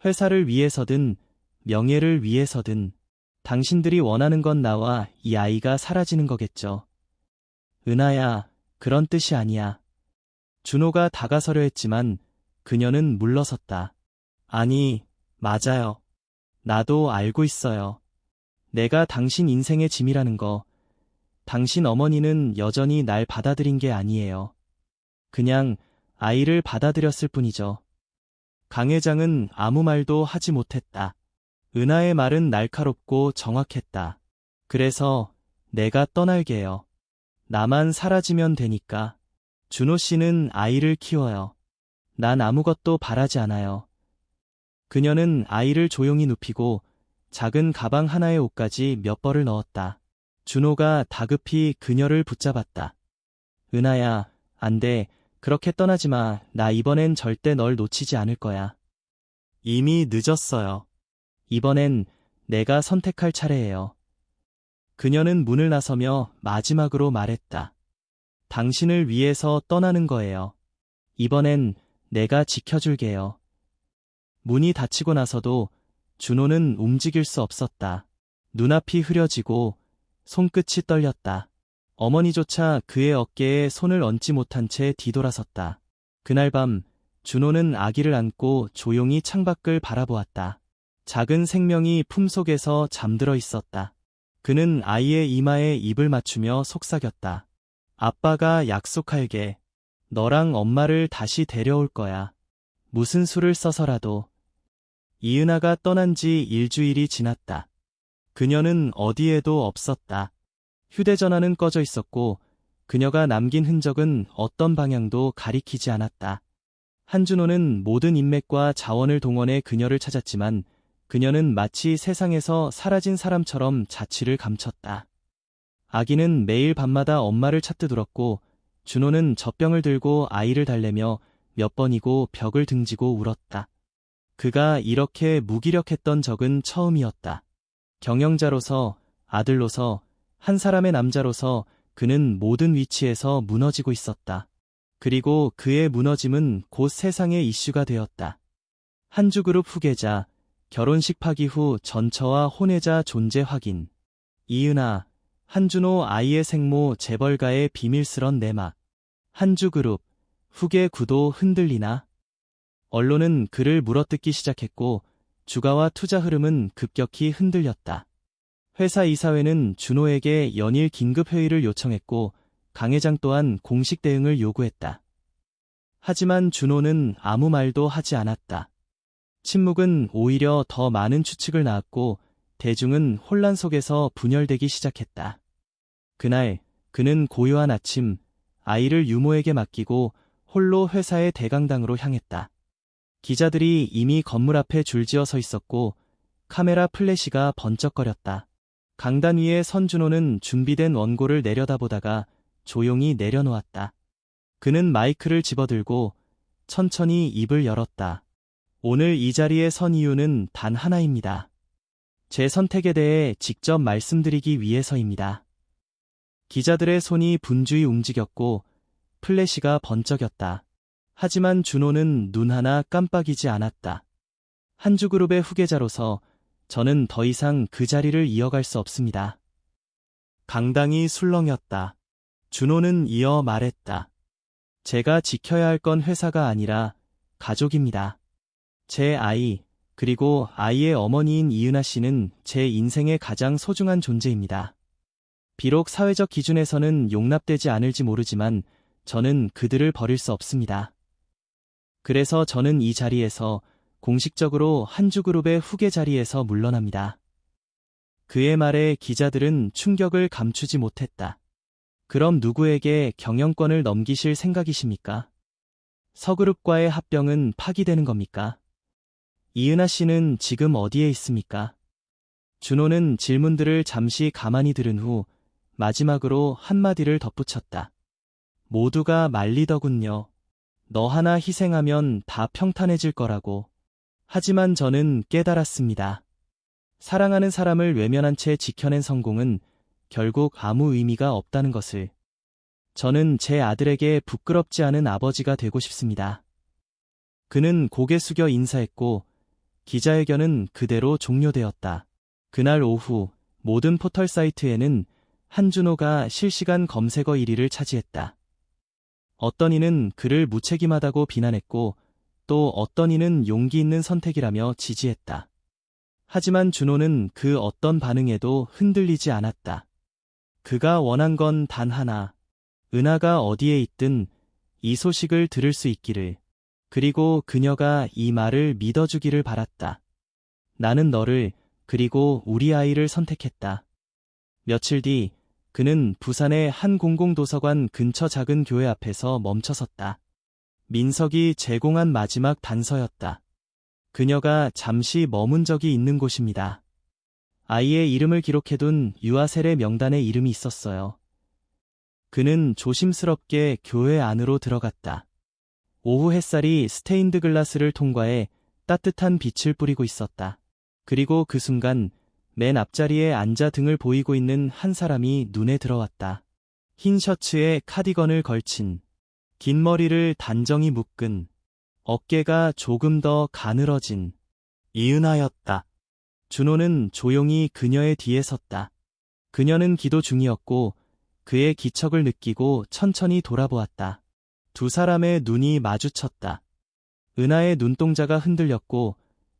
Speaker 1: 회사를 위해서든 명예를 위해서든 당신들이 원하는 건 나와 이 아이가 사라지는 거겠죠. 은하야, 그런 뜻이 아니야. 준호가 다가서려 했지만 그녀는 물러섰다. 아니, 맞아요. 나도 알고 있어요. 내가 당신 인생의 짐이라는 거. 당신 어머니는 여전히 날 받아들인 게 아니에요. 그냥 아이를 받아들였을 뿐이죠. 강 회장은 아무 말도 하지 못했다. 은하의 말은 날카롭고 정확했다. 그래서 내가 떠날게요. 나만 사라지면 되니까. 준호 씨는 아이를 키워요. 난 아무것도 바라지 않아요. 그녀는 아이를 조용히 눕히고 작은 가방 하나에 옷까지 몇 벌을 넣었다. 준호가 다급히 그녀를 붙잡았다. 은하야, 안 돼. 그렇게 떠나지 마. 나 이번엔 절대 널 놓치지 않을 거야. 이미 늦었어요. 이번엔 내가 선택할 차례예요. 그녀는 문을 나서며 마지막으로 말했다. 당신을 위해서 떠나는 거예요. 이번엔 내가 지켜줄게요. 문이 닫히고 나서도 준호는 움직일 수 없었다. 눈앞이 흐려지고 손끝이 떨렸다. 어머니조차 그의 어깨에 손을 얹지 못한 채 뒤돌아섰다. 그날 밤 준호는 아기를 안고 조용히 창밖을 바라보았다. 작은 생명이 품속에서 잠들어 있었다. 그는 아이의 이마에 입을 맞추며 속삭였다. 아빠가 약속할게. 너랑 엄마를 다시 데려올 거야. 무슨 수를 써서라도. 이은하가 떠난 지 일주일이 지났다. 그녀는 어디에도 없었다. 휴대전화는 꺼져 있었고 그녀가 남긴 흔적은 어떤 방향도 가리키지 않았다. 한준호는 모든 인맥과 자원을 동원해 그녀를 찾았지만 그녀는 마치 세상에서 사라진 사람처럼 자취를 감췄다. 아기는 매일 밤마다 엄마를 찾듯 울었고 준호는 젖병을 들고 아이를 달래며 몇 번이고 벽을 등지고 울었다. 그가 이렇게 무기력했던 적은 처음이었다. 경영자로서, 아들로서, 한 사람의 남자로서 그는 모든 위치에서 무너지고 있었다. 그리고 그의 무너짐은 곧 세상의 이슈가 되었다. 한주그룹 후계자, 결혼식 파기 후 전처와 혼외자 존재 확인. 이은하, 한준호 아이의 생모 재벌가의 비밀스런 내막. 한주그룹, 후계 구도 흔들리나? 언론은 그를 물어뜯기 시작했고 주가와 투자 흐름은 급격히 흔들렸다. 회사 이사회는 준호에게 연일 긴급회의를 요청했고 강 회장 또한 공식 대응을 요구했다. 하지만 준호는 아무 말도 하지 않았다. 침묵은 오히려 더 많은 추측을 낳았고 대중은 혼란 속에서 분열되기 시작했다. 그날 그는 고요한 아침 아이를 유모에게 맡기고 홀로 회사의 대강당으로 향했다. 기자들이 이미 건물 앞에 줄지어 서 있었고 카메라 플래시가 번쩍거렸다. 강단 위에 선 준호는 준비된 원고를 내려다보다가 조용히 내려놓았다. 그는 마이크를 집어들고 천천히 입을 열었다. 오늘 이 자리에 선 이유는 단 하나입니다. 제 선택에 대해 직접 말씀드리기 위해서입니다. 기자들의 손이 분주히 움직였고 플래시가 번쩍였다. 하지만 준호는 눈 하나 깜빡이지 않았다. 한주그룹의 후계자로서 저는 더 이상 그 자리를 이어갈 수 없습니다. 강당이 술렁였다. 준호는 이어 말했다. 제가 지켜야 할 건 회사가 아니라 가족입니다. 제 아이, 그리고 아이의 어머니인 이은하 씨는 제 인생의 가장 소중한 존재입니다. 비록 사회적 기준에서는 용납되지 않을지 모르지만 저는 그들을 버릴 수 없습니다. 그래서 저는 이 자리에서 공식적으로 한주그룹의 후계 자리에서 물러납니다. 그의 말에 기자들은 충격을 감추지 못했다. 그럼 누구에게 경영권을 넘기실 생각이십니까? 서그룹과의 합병은 파기되는 겁니까? 이은하 씨는 지금 어디에 있습니까? 준호는 질문들을 잠시 가만히 들은 후 마지막으로 한마디를 덧붙였다. 모두가 말리더군요. 너 하나 희생하면 다 평탄해질 거라고. 하지만 저는 깨달았습니다. 사랑하는 사람을 외면한 채 지켜낸 성공은 결국 아무 의미가 없다는 것을. 저는 제 아들에게 부끄럽지 않은 아버지가 되고 싶습니다. 그는 고개 숙여 인사했고 기자회견은 그대로 종료되었다. 그날 오후 모든 포털 사이트에는 한준호가 실시간 검색어 1위를 차지했다. 어떤 이는 그를 무책임하다고 비난했고 또 어떤 이는 용기 있는 선택이라며 지지했다. 하지만 준호는 그 어떤 반응에도 흔들리지 않았다. 그가 원한 건 단 하나. 은하가 어디에 있든 이 소식을 들을 수 있기를. 그리고 그녀가 이 말을 믿어주기를 바랐다. 나는 너를, 그리고 우리 아이를 선택했다. 며칠 뒤 그는 부산의 한 공공도서관 근처 작은 교회 앞에서 멈춰섰다. 민석이 제공한 마지막 단서였다. 그녀가 잠시 머문 적이 있는 곳입니다. 아이의 이름을 기록해둔 유아셀의 명단에 이름이 있었어요. 그는 조심스럽게 교회 안으로 들어갔다. 오후 햇살이 스테인드 글라스를 통과해 따뜻한 빛을 뿌리고 있었다. 그리고 그 순간 맨 앞자리에 앉아 등을 보이고 있는 한 사람이 눈에 들어왔다. 흰 셔츠에 카디건을 걸친, 긴 머리를 단정히 묶은, 어깨가 조금 더 가늘어진 이은하였다. 준호는 조용히 그녀의 뒤에 섰다. 그녀는 기도 중이었고 그의 기척을 느끼고 천천히 돌아보았다. 두 사람의 눈이 마주쳤다. 은하의 눈동자가 흔들렸고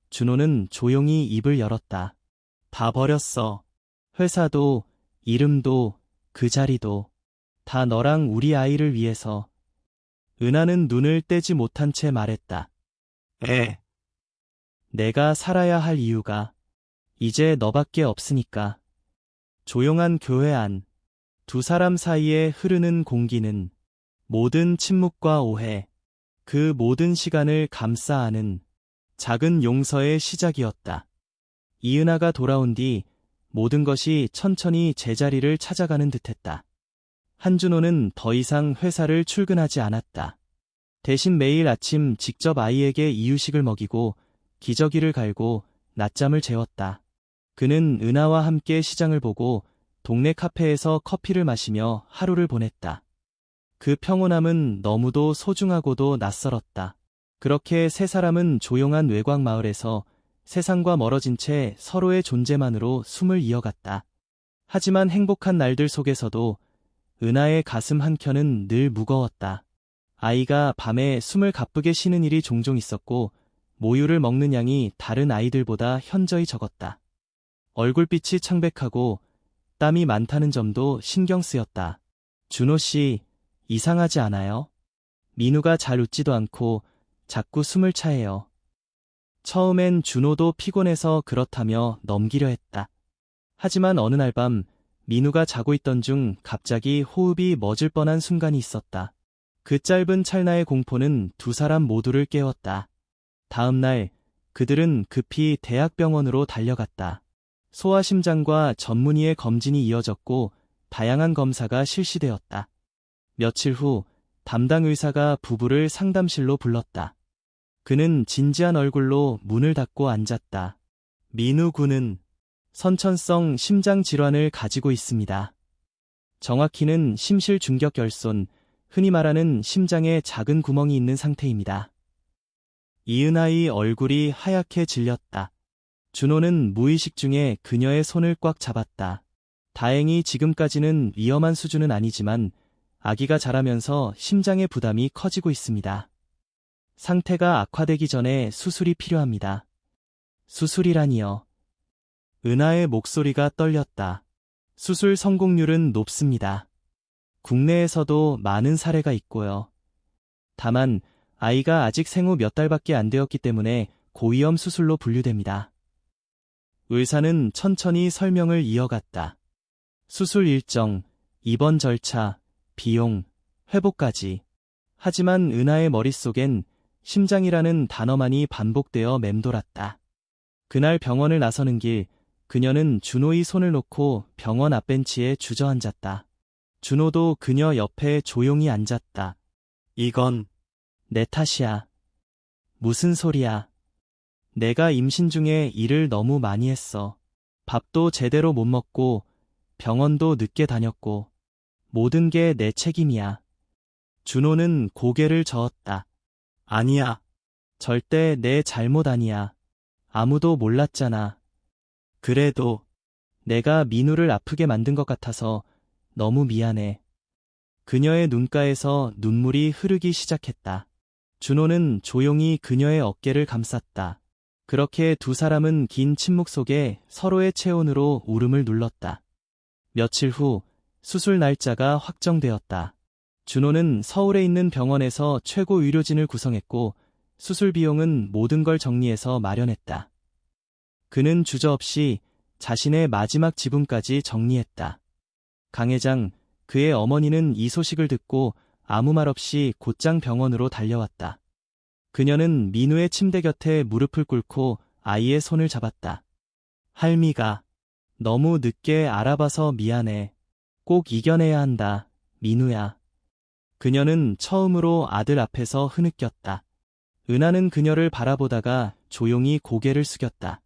Speaker 1: 준호는 조용히 입을 열었다. 다 버렸어. 회사도, 이름도, 그 자리도. 다 너랑 우리 아이를 위해서. 은하는 눈을 떼지 못한 채 말했다. 내가 살아야 할 이유가 이제 너밖에 없으니까. 조용한 교회 안. 두 사람 사이에 흐르는 공기는 모든 침묵과 오해, 그 모든 시간을 감싸 안은 작은 용서의 시작이었다. 이은하가 돌아온 뒤 모든 것이 천천히 제자리를 찾아가는 듯했다. 한준호는 더 이상 회사를 출근하지 않았다. 대신 매일 아침 직접 아이에게 이유식을 먹이고 기저귀를 갈고 낮잠을 재웠다. 그는 은하와 함께 시장을 보고 동네 카페에서 커피를 마시며 하루를 보냈다. 그 평온함은 너무도 소중하고도 낯설었다. 그렇게 세 사람은 조용한 외곽 마을에서 세상과 멀어진 채 서로의 존재만으로 숨을 이어갔다. 하지만 행복한 날들 속에서도 은하의 가슴 한켠은 늘 무거웠다. 아이가 밤에 숨을 가쁘게 쉬는 일이 종종 있었고 모유를 먹는 양이 다른 아이들보다 현저히 적었다. 얼굴빛이 창백하고 땀이 많다는 점도 신경 쓰였다. 준호 씨, 이상하지 않아요? 민우가 잘 웃지도 않고 자꾸 숨을 차해요. 처음엔 준호도 피곤해서 그렇다며 넘기려 했다. 하지만 어느 날 밤 민우가 자고 있던 중 갑자기 호흡이 멎을 뻔한 순간이 있었다. 그 짧은 찰나의 공포는 두 사람 모두를 깨웠다. 다음 날 그들은 급히 대학병원으로 달려갔다. 소아심장과 전문의의 검진이 이어졌고 다양한 검사가 실시되었다. 며칠 후 담당 의사가 부부를 상담실로 불렀다. 그는 진지한 얼굴로 문을 닫고 앉았다. 민우 군은 선천성 심장 질환을 가지고 있습니다. 정확히는 심실중격결손, 흔히 말하는 심장에 작은 구멍이 있는 상태입니다. 이은하의 얼굴이 하얗게 질렸다. 준호는 무의식 중에 그녀의 손을 꽉 잡았다. 다행히 지금까지는 위험한 수준은 아니지만 아기가 자라면서 심장의 부담이 커지고 있습니다. 상태가 악화되기 전에 수술이 필요합니다. 수술이라니요. 은하의 목소리가 떨렸다. 수술 성공률은 높습니다. 국내에서도 많은 사례가 있고요. 다만 아이가 아직 생후 몇 달밖에 안 되었기 때문에 고위험 수술로 분류됩니다. 의사는 천천히 설명을 이어갔다. 수술 일정, 입원 절차, 비용, 회복까지. 하지만 은하의 머릿속엔 심장이라는 단어만이 반복되어 맴돌았다. 그날 병원을 나서는 길, 그녀는 준호의 손을 놓고 병원 앞벤치에 주저앉았다. 준호도 그녀 옆에 조용히 앉았다. 이건 내 탓이야. 무슨 소리야. 내가 임신 중에 일을 너무 많이 했어. 밥도 제대로 못 먹고 병원도 늦게 다녔고 모든 게 내 책임이야. 준호는 고개를 저었다. 아니야. 절대 내 잘못 아니야. 아무도 몰랐잖아. 그래도 내가 민우를 아프게 만든 것 같아서 너무 미안해. 그녀의 눈가에서 눈물이 흐르기 시작했다. 준호는 조용히 그녀의 어깨를 감쌌다. 그렇게 두 사람은 긴 침묵 속에 서로의 체온으로 울음을 눌렀다. 며칠 후 수술 날짜가 확정되었다. 준호는 서울에 있는 병원에서 최고 의료진을 구성했고 수술 비용은 모든 걸 정리해서 마련했다. 그는 주저없이 자신의 마지막 지분까지 정리했다. 강 회장, 그의 어머니는 이 소식을 듣고 아무 말 없이 곧장 병원으로 달려왔다. 그녀는 민우의 침대 곁에 무릎을 꿇고 아이의 손을 잡았다. 할미가 너무 늦게 알아봐서 미안해. 꼭 이겨내야 한다, 민우야. 그녀는 처음으로 아들 앞에서 흐느꼈다. 은하는 그녀를 바라보다가 조용히 고개를 숙였다.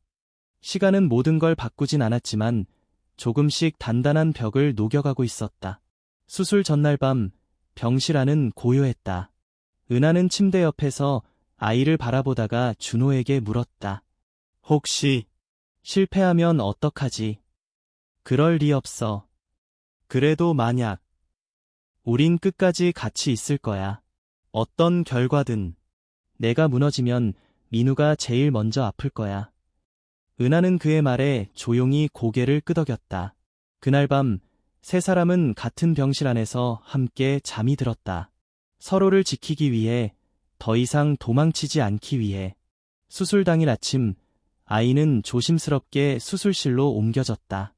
Speaker 1: 시간은 모든 걸 바꾸진 않았지만 조금씩 단단한 벽을 녹여가고 있었다. 수술 전날 밤 병실 안은 고요했다. 은하는 침대 옆에서 아이를 바라보다가 준호에게 물었다. 혹시 실패하면 어떡하지? 그럴 리 없어. 그래도 만약 우린 끝까지 같이 있을 거야. 어떤 결과든 내가 무너지면 민우가 제일 먼저 아플 거야. 은하는 그의 말에 조용히 고개를 끄덕였다. 그날 밤 세 사람은 같은 병실 안에서 함께 잠이 들었다. 서로를 지키기 위해, 더 이상 도망치지 않기 위해. 수술 당일 아침, 아이는 조심스럽게 수술실로 옮겨졌다.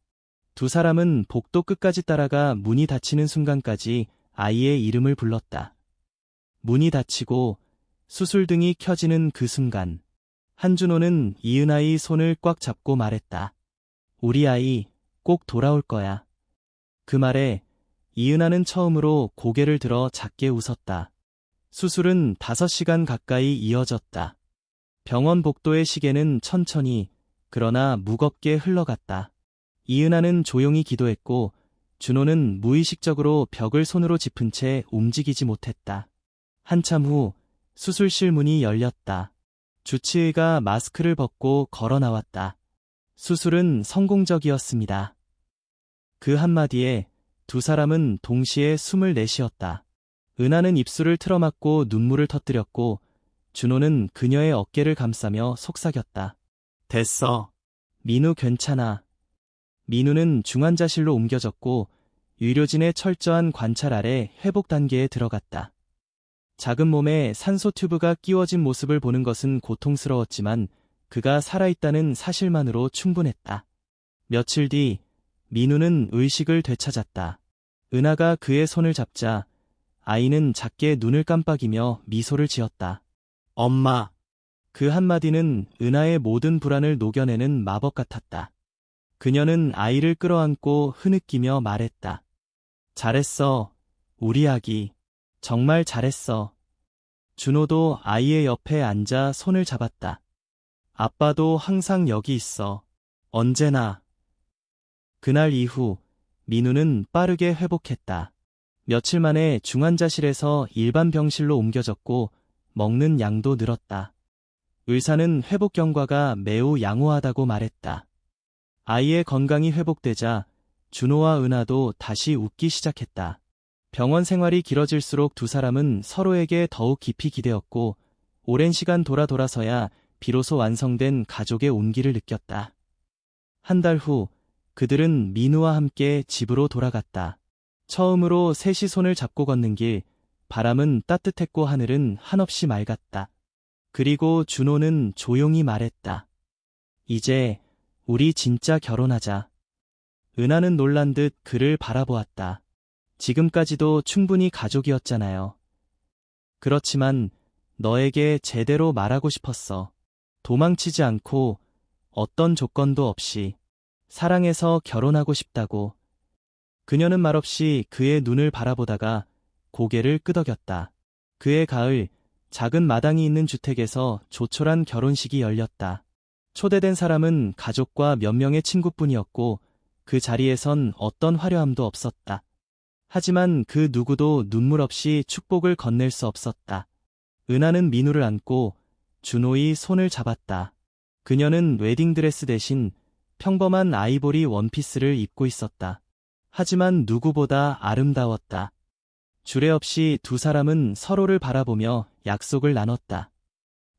Speaker 1: 두 사람은 복도 끝까지 따라가 문이 닫히는 순간까지 아이의 이름을 불렀다. 문이 닫히고 수술등이 켜지는 그 순간, 한준호는 이은아의 손을 꽉 잡고 말했다. 우리 아이 꼭 돌아올 거야. 그 말에 이은아는 처음으로 고개를 들어 작게 웃었다. 수술은 5시간 가까이 이어졌다. 병원 복도의 시계는 천천히, 그러나 무겁게 흘러갔다. 이은아는 조용히 기도했고 준호는 무의식적으로 벽을 손으로 짚은 채 움직이지 못했다. 한참 후 수술실 문이 열렸다. 주치의가 마스크를 벗고 걸어 나왔다. 수술은 성공적이었습니다. 그 한마디에 두 사람은 동시에 숨을 내쉬었다. 은하는 입술을 틀어막고 눈물을 터뜨렸고 준호는 그녀의 어깨를 감싸며 속삭였다. 됐어. 민우 괜찮아. 민우는 중환자실로 옮겨졌고 의료진의 철저한 관찰 아래 회복 단계에 들어갔다. 작은 몸에 산소 튜브가 끼워진 모습을 보는 것은 고통스러웠지만 그가 살아있다는 사실만으로 충분했다. 며칠 뒤 민우는 의식을 되찾았다. 은하가 그의 손을 잡자 아이는 작게 눈을 깜빡이며 미소를 지었다. 엄마. 그 한마디는 은하의 모든 불안을 녹여내는 마법 같았다. 그녀는 아이를 끌어안고 흐느끼며 말했다. 잘했어, 우리 아기. 정말 잘했어. 준호도 아이의 옆에 앉아 손을 잡았다. 아빠도 항상 여기 있어. 언제나. 그날 이후 민우는 빠르게 회복했다. 며칠 만에 중환자실에서 일반 병실로 옮겨졌고 먹는 양도 늘었다. 의사는 회복 경과가 매우 양호하다고 말했다. 아이의 건강이 회복되자 준호와 은하도 다시 웃기 시작했다. 병원 생활이 길어질수록 두 사람은 서로에게 더욱 깊이 기대었고 오랜 시간 돌아서야 비로소 완성된 가족의 온기를 느꼈다. 한 달 후 그들은 민우와 함께 집으로 돌아갔다. 처음으로 셋이 손을 잡고 걷는 길, 바람은 따뜻했고 하늘은 한없이 맑았다. 그리고 준호는 조용히 말했다. 이제 우리 진짜 결혼하자. 은하는 놀란 듯 그를 바라보았다. 지금까지도 충분히 가족이었잖아요. 그렇지만 너에게 제대로 말하고 싶었어. 도망치지 않고 어떤 조건도 없이 사랑해서 결혼하고 싶다고. 그녀는 말없이 그의 눈을 바라보다가 고개를 끄덕였다. 그해 가을, 작은 마당이 있는 주택에서 조촐한 결혼식이 열렸다. 초대된 사람은 가족과 몇 명의 친구뿐이었고 그 자리에선 어떤 화려함도 없었다. 하지만 그 누구도 눈물 없이 축복을 건넬 수 없었다. 은하는 민우를 안고 준호의 손을 잡았다. 그녀는 웨딩드레스 대신 평범한 아이보리 원피스를 입고 있었다. 하지만 누구보다 아름다웠다. 주례 없이 두 사람은 서로를 바라보며 약속을 나눴다.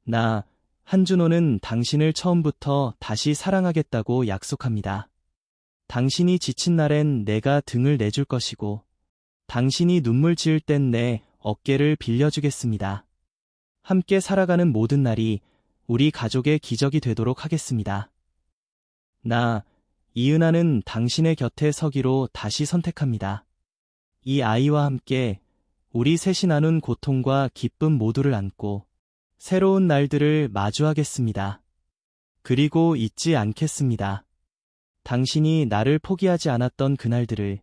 Speaker 1: 나, 한준호는 당신을 처음부터 다시 사랑하겠다고 약속합니다. 당신이 지친 날엔 내가 등을 내줄 것이고, 당신이 눈물 지을 땐 내 어깨를 빌려주겠습니다. 함께 살아가는 모든 날이 우리 가족의 기적이 되도록 하겠습니다. 나, 이은하는 당신의 곁에 서기로 다시 선택합니다. 이 아이와 함께 우리 셋이 나눈 고통과 기쁨 모두를 안고 새로운 날들을 마주하겠습니다. 그리고 잊지 않겠습니다. 당신이 나를 포기하지 않았던 그날들을.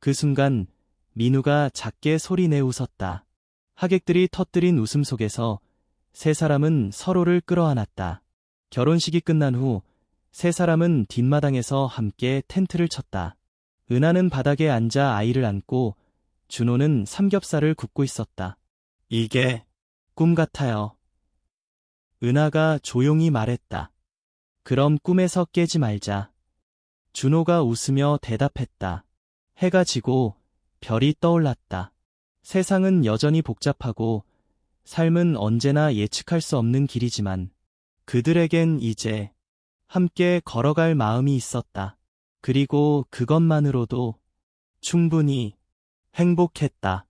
Speaker 1: 그 순간 민우가 작게 소리내 웃었다. 하객들이 터뜨린 웃음 속에서 세 사람은 서로를 끌어안았다. 결혼식이 끝난 후 세 사람은 뒷마당에서 함께 텐트를 쳤다. 은하는 바닥에 앉아 아이를 안고 준호는 삼겹살을 굽고 있었다. 이게 꿈 같아요. 은하가 조용히 말했다. 그럼 꿈에서 깨지 말자. 준호가 웃으며 대답했다. 해가 지고 별이 떠올랐다. 세상은 여전히 복잡하고 삶은 언제나 예측할 수 없는 길이지만 그들에겐 이제 함께 걸어갈 마음이 있었다. 그리고 그것만으로도 충분히 행복했다.